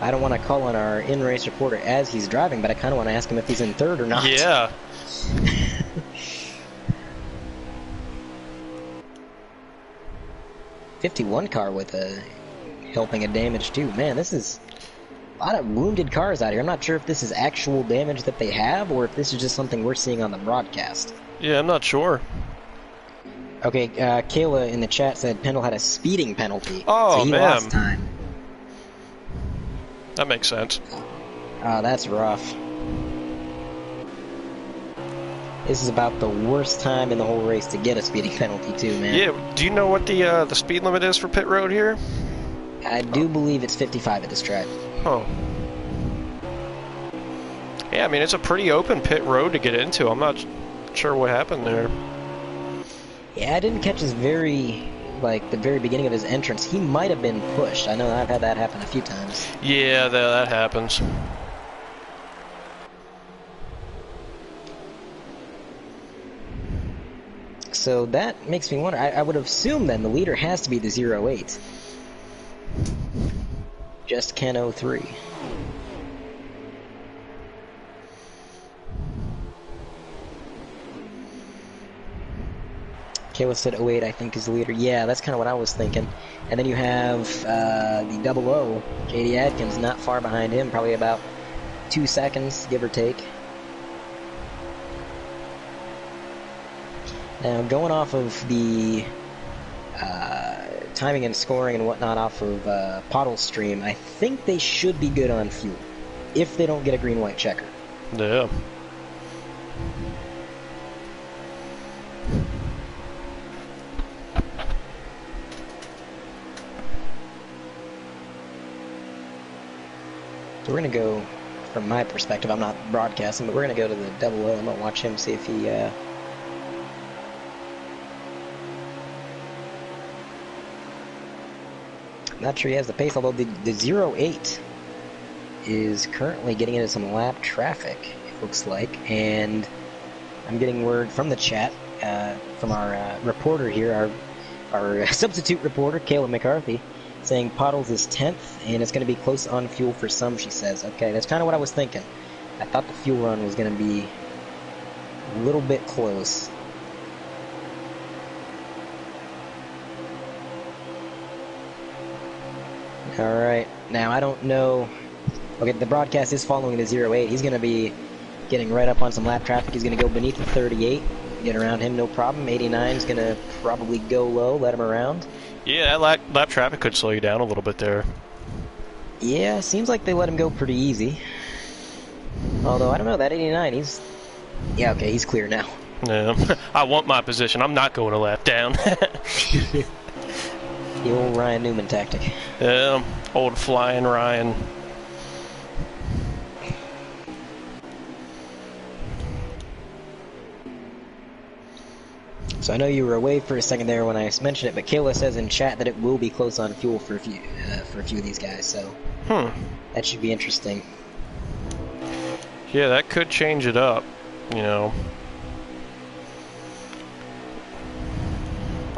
I don't want to call on our in-race reporter as he's driving, but I kind of want to ask him if he's in third or not. Yeah. 51 car with a helping a damage too. Man, this is a lot of wounded cars out here. I'm not sure if this is actual damage that they have or if this is just something we're seeing on the broadcast. Yeah, I'm not sure. Okay, Kayla in the chat said Pendle had a speeding penalty, so Oh, he man. lost time. That makes sense. Oh, that's rough. This is about the worst time in the whole race to get a speeding penalty, too, man. Yeah, do you know what the speed limit is for pit road here? I do believe it's 55 at this track. Oh. Yeah, I mean, it's a pretty open pit road to get into. I'm not sure what happened there. Yeah, I didn't catch his the very beginning of his entrance. He might have been pushed. I know I've had that happen a few times. Yeah, that happens. So that makes me wonder. I would assume then the leader has to be the 08. Just Ken 03. Kayla said 08, I think, is the leader. Yeah, that's kind of what I was thinking. And then you have the 00, JD Adkins, not far behind him, probably about 2 seconds, give or take. Now, going off of the timing and scoring and whatnot off of Pottle's stream, I think they should be good on fuel, if they don't get a green-white checker. Yeah. So we're going to go, from my perspective, I'm not broadcasting, but we're going to go to the 00. I'm going to watch him, see if he... Not sure he has the pace, although the 08 is currently getting into some lap traffic, it looks like, and I'm getting word from the chat, from our reporter here, our substitute reporter, Kayla McCarthy, saying Pottles is 10th, and it's going to be close on fuel for some, she says. Okay, that's kind of what I was thinking. I thought the fuel run was going to be a little bit close. Alright, now I don't know... Okay, the broadcast is following the 08. He's going to be getting right up on some lap traffic. He's going to go beneath the 38. Get around him, no problem. 89 is going to probably go low, let him around. Yeah, that lap traffic could slow you down a little bit there. Yeah, seems like they let him go pretty easy. Although, I don't know, that 89, he's... Yeah, okay, he's clear now. Yeah, I want my position. I'm not going a lap down. The old Ryan Newman tactic. Yeah, old flying Ryan. So I know you were away for a second there when I mentioned it, but Kayla says in chat that it will be close on fuel for a few of these guys, so that should be interesting. Yeah, that could change it up, you know.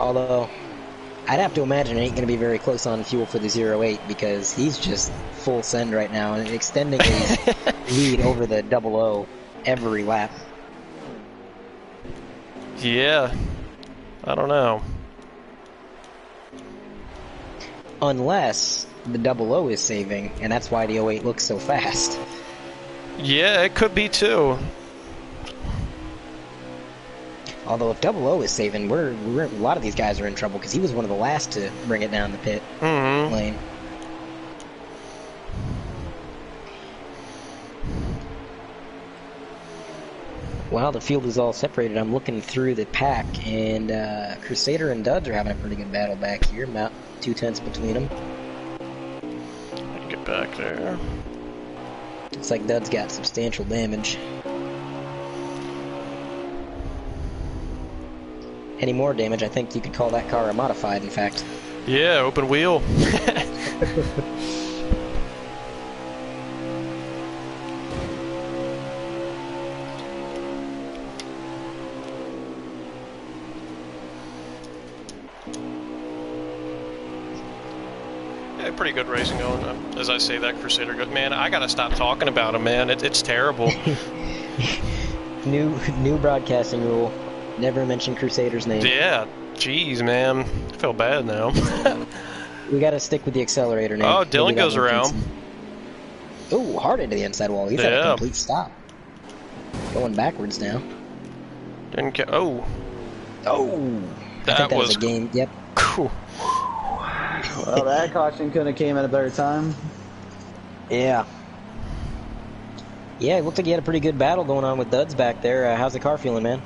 Although, I'd have to imagine it ain't going to be very close on fuel for the 08 because he's just full send right now and extending his lead over the 00 every lap. Yeah, I don't know. Unless the 00 is saving, and that's why the 08 looks so fast. Yeah, it could be too. Although if 00 is saving, we're a lot of these guys are in trouble because he was one of the last to bring it down the pit lane. While the field is all separated, I'm looking through the pack, and Crusader and Duds are having a pretty good battle back here, about 2/10 between them. Get back there. Looks like Duds got substantial damage. Any more damage, I think you could call that car a modified, in fact. Yeah, open wheel. Yeah, pretty good racing going. As I say that, Crusader goes, man, I gotta stop talking about him, man. It's terrible. New broadcasting rule. Never mention Crusader's name. Yeah, jeez, man. I feel bad now. We gotta stick with the accelerator name. Oh, Dylan goes around. Oh, hard into the inside wall. He's at a complete stop. Going backwards now. Didn't get. Oh. Oh. I think That that was was a game. Yep. cool. Well, that caution couldn't have came at a better time. Yeah. Yeah, it looked like you had a pretty good battle going on with Duds back there. How's the car feeling, man?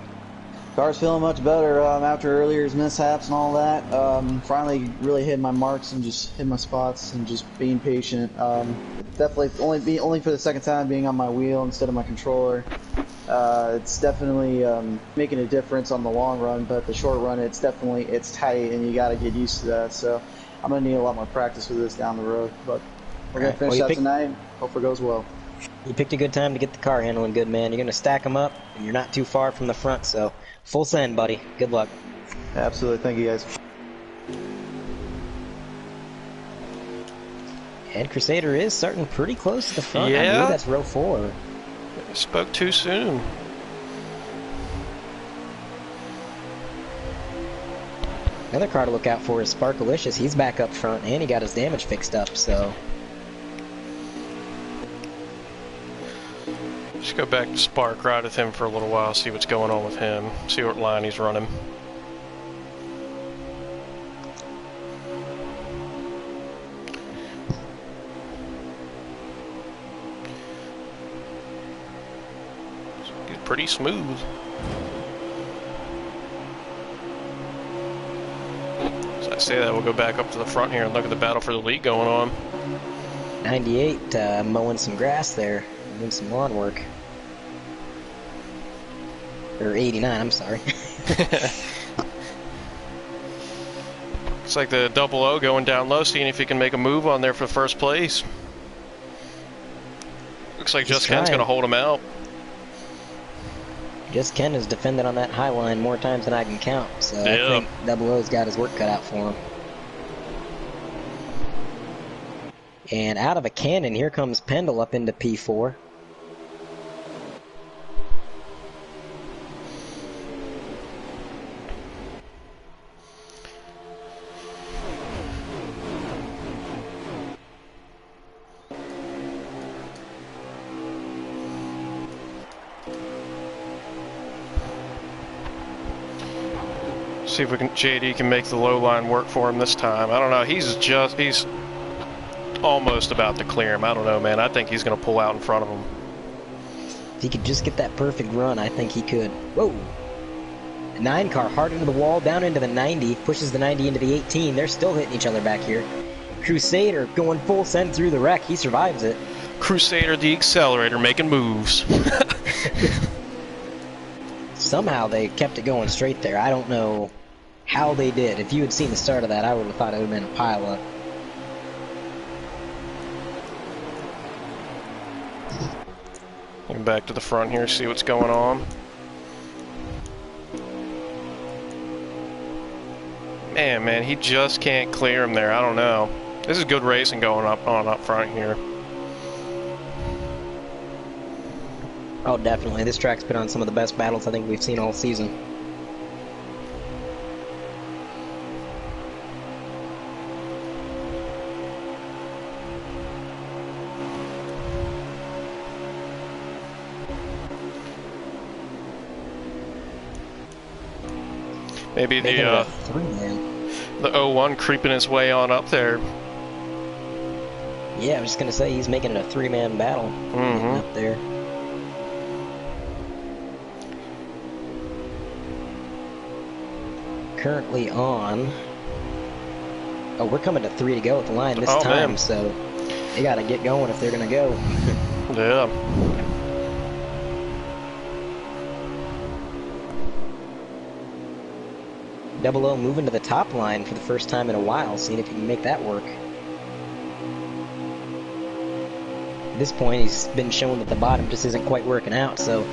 Car's feeling much better after earlier's mishaps and all that. Finally really hitting my marks and just hitting my spots and just being patient. Definitely only for the second time being on my wheel instead of my controller. It's definitely making a difference on the long run, but the short run it's tight and you got to get used to that. So I'm gonna need a lot more practice with this down the road. But we're gonna finish out tonight. Hope it goes well. You picked a good time to get the car handling good, man. You're going to stack them up, and you're not too far from the front, so full send, buddy. Good luck. Absolutely. Thank you, guys. And Crusader is starting pretty close to the front. Yeah. I believe that's row 4. Spoke too soon. Another car to look out for is Sparkalicious. He's back up front, and he got his damage fixed up, so... Just go back to Spark, ride with him for a little while, see what's going on with him, see what line he's running. He's pretty smooth. As I say that, we'll go back up to the front here and look at the battle for the lead going on. 98 mowing some grass there, doing some lawn work. Or 89, I'm sorry. It's like the double O going down low, seeing if he can make a move on there for first place. Looks like Just Ken's going to hold him out. Just Ken has defended on that high line more times than I can count, so I think Double O's got his work cut out for him. And out of a cannon, here comes Pendle up into P4. See if we can, JD can make the low line work for him this time. I don't know. He's almost about to clear him. I don't know, man. I think he's going to pull out in front of him. If he could just get that perfect run, I think he could. Whoa! The 9 car hard into the wall, down into the 90, pushes the 90 into the 18. They're still hitting each other back here. Crusader going full send through the wreck. He survives it. Crusader, the accelerator, making moves. Somehow they kept it going straight there. I don't know how they did. If you had seen the start of that, I would have thought it would have been a pileup. Get back to the front here, see what's going on. Man, he just can't clear him there. I don't know. This is good racing going up front here. Oh, definitely. This track's been on some of the best battles I think we've seen all season. Maybe the 01 creeping his way on up there. Yeah, I was just going to say, he's making it a 3-man battle up there. Currently on... Oh, we're coming to 3 to go at the line this time, man. So they got to get going if they're going to go. Yeah. Double O moving to the top line for the first time in a while, seeing if he can make that work. At this point, he's been shown that the bottom just isn't quite working out, so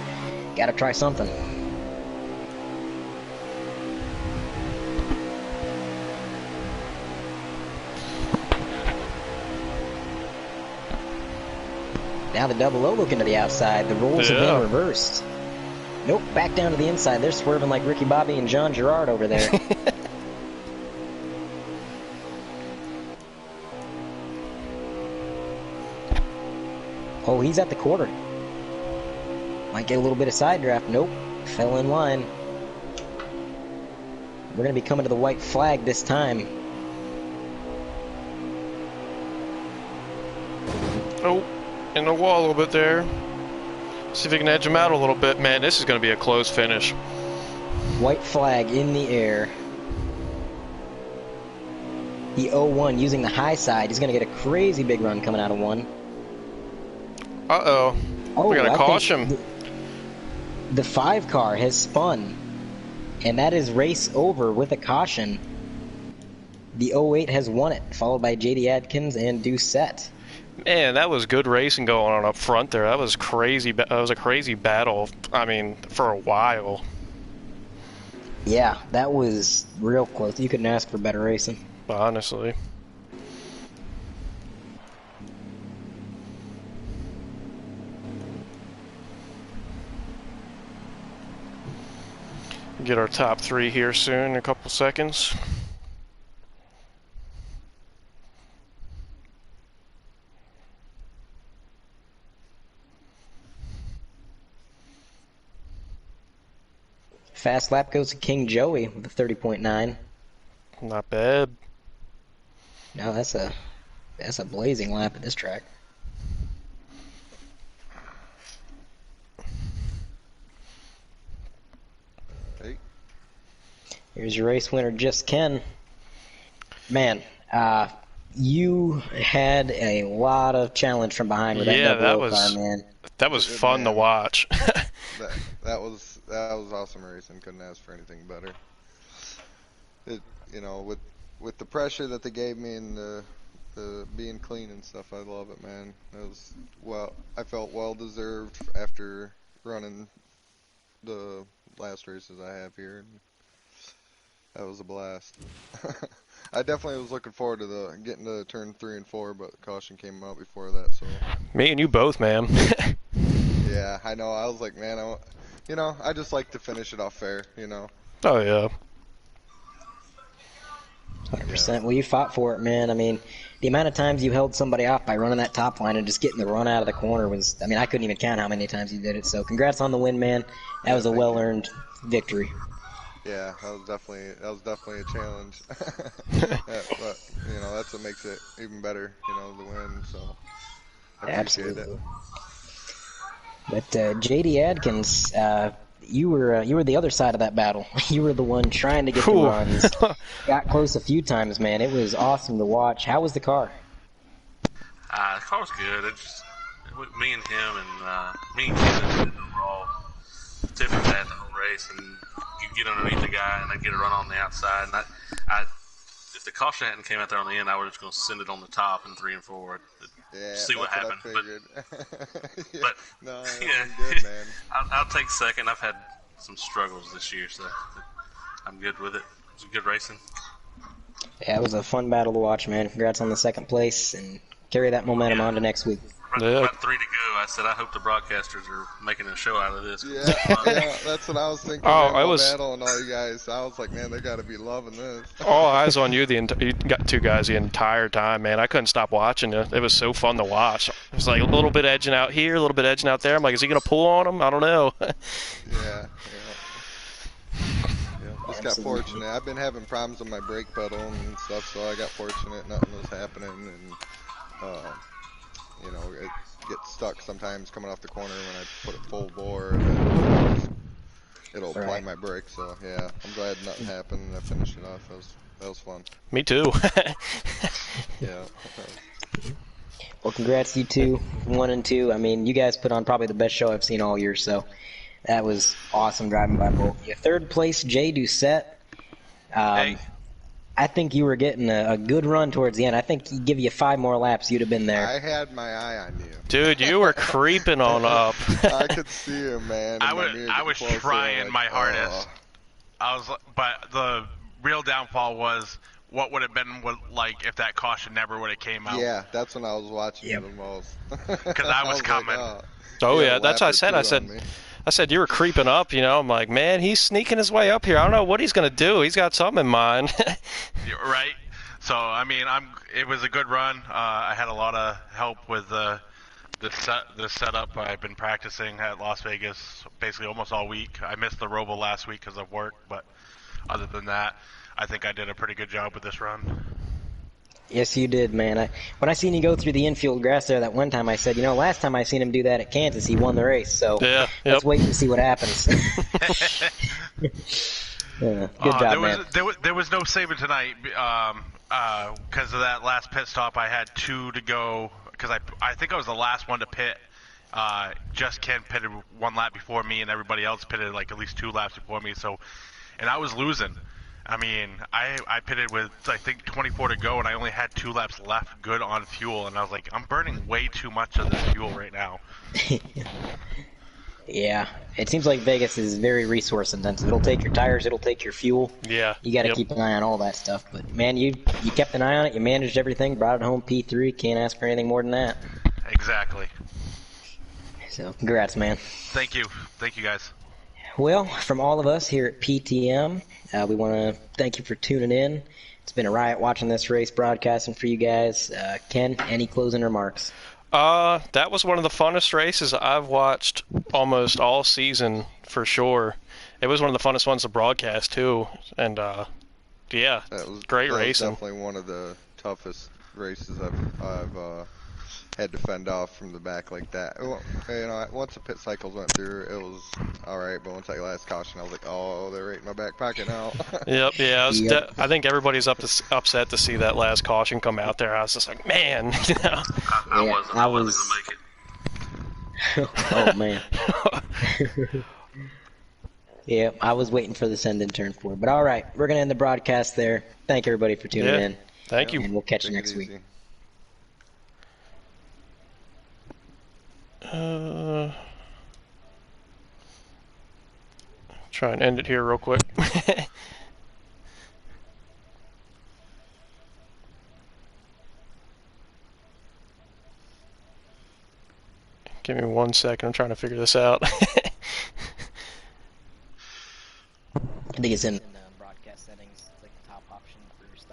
gotta try something. Now the Double O looking to the outside. The roles have been reversed. Nope, back down to the inside. They're swerving like Ricky Bobby and John Girard over there. Oh, he's at the quarter. Might get a little bit of side draft. Nope, fell in line. We're going to be coming to the white flag this time. Oh, in the wall a little bit there. See if we can edge him out a little bit. Man, this is going to be a close finish. White flag in the air. The 0-1 using the high side. He's going to get a crazy big run coming out of 1. Uh-oh. Oh, We're going to caution him. The 5 car has spun. And that is race over with a caution. The 08 has won it, followed by JD Adkins and Doucette. Man, that was good racing going on up front there. That was crazy. That was a crazy battle. I mean, for a while. Yeah, that was real close. You couldn't ask for better racing. Honestly. Get our top 3 here soon in a couple seconds. Fast lap goes to King Joey with a 30.9. Not bad. No, that's a blazing lap at this track. Hey. Here's your race winner, Just Ken. Man, you had a lot of challenge from behind with that double car, man. That was fun to watch. that was awesome racing. Couldn't ask for anything better. It, you know, with the pressure that they gave me and the being clean and stuff, I love it, man. It was I felt well deserved after running the last races I have here. And that was a blast. I definitely was looking forward to getting to turn 3 and 4, but caution came out before that. So me and you both, man. yeah, I know. I was like, man, I just like to finish it off fair, you know. Oh yeah. 100%. Well, you fought for it, man. I mean, the amount of times you held somebody off by running that top line and just getting the run out of the corner was, I mean, I couldn't even count how many times you did it. So congrats on the win, man. That was a well-earned victory. Yeah, that was definitely a challenge. Yeah, but you know, that's what makes it even better, you know, the win. So I appreciate it. But JD Adkins, you were the other side of that battle. You were the one trying to get the runs. Got close a few times, man. It was awesome to watch. How was the car? The car was good. It just me and him and me and Kevin overall tipping that the whole race, and you get underneath the guy and I get a run on the outside. And I if the caution hadn't came out there on the end, I was just going to send it on the top in 3 and 4. Yeah, see what happened. But no, yeah, good, man. I'll take second. I've had some struggles this year, so I'm good with it. It was good racing. Yeah, it was a fun battle to watch, man. Congrats on the second place, and carry that momentum on to next week. About 3 to go. I said I hope the broadcasters are making a show out of this. Yeah, that's what I was thinking. Battle and all you guys. I was like, man, they got to be loving this. All eyes on you. You got 2 guys the entire time, man. I couldn't stop watching it. It was so fun to watch. It was like a little bit edging out here, a little bit edging out there. I'm like, is he gonna pull on him? I don't know. Yeah. Just got fortunate. I've been having problems with my brake pedal and stuff, so I got fortunate. Nothing was happening, and you know, it gets stuck sometimes coming off the corner when I put it full bore. And it'll apply my brake. So yeah, I'm glad nothing happened and I finished it off. That was fun. Me too. Yeah. Well, congrats you two, 1 and 2. I mean, you guys put on probably the best show I've seen all year. So that was awesome driving by both of you. Third place, Jay Doucette. Hey. I think you were getting a good run towards the end. I think he'd give you 5 more laps, you'd have been there. I had my eye on you. Dude, you were creeping on up. I could see him, man. I was trying my hardest. But the real downfall was what would have been like if that caution never would have came out. Yeah, that's when I was watching you the most. Because I was coming. Oh yeah, that's what I said. I said you were creeping up, you know. I'm like, man, he's sneaking his way up here. I don't know what he's gonna do. He's got something in mind. Right. So I mean, it was a good run. I had a lot of help with the setup. I've been practicing at Las Vegas basically almost all week. I missed the Roval last week because of work, but other than that, I think I did a pretty good job with this run. Yes, you did, man. When I seen you go through the infield grass there that one time, I said, last time I seen him do that at Kansas, he won the race. So Yeah, let's yep. wait and see what happens. Good job, man. There was no saving tonight because of that last pit stop. I had 2 to go because I think I was the last one to pit. Just Ken pitted 1 lap before me, and everybody else pitted like at least 2 laps before me. So, and I was losing. I mean, I pitted with, I think, 24 to go, and I only had 2 laps left good on fuel, and I was like, I'm burning way too much of this fuel right now. Yeah, it seems like Vegas is very resource intensive. It'll take your tires, it'll take your fuel. Yeah. You got to yep. keep an eye on all that stuff. But man, you kept an eye on it. You managed everything, brought it home P3. Can't ask for anything more than that. Exactly. So congrats, man. Thank you guys. Well, from all of us here at PTM, we want to thank you for tuning in. It's been a riot watching this race, broadcasting for you guys. Ken, any closing remarks? That was one of the funnest races I've watched almost all season, for sure. It was one of the funnest ones to broadcast, too. And, yeah, great racing. That was definitely one of the toughest races I've had to fend off from the back like that. Once the pit cycles went through, it was all right. But once that last caution, I was like, oh, they're right in my back pocket now. Yep, yeah. I think everybody's upset to see that last caution come out there. I was just like, man, I wasn't gonna make it. Oh man. Yeah, I was waiting for the send in turn 4. But all right, we're gonna end the broadcast there. Thank everybody for tuning in. Thank you. And we'll catch you next week. Try and end it here real quick. Give me 1 second. I'm trying to figure this out. I think it's in broadcast settings. It's like the top option for stop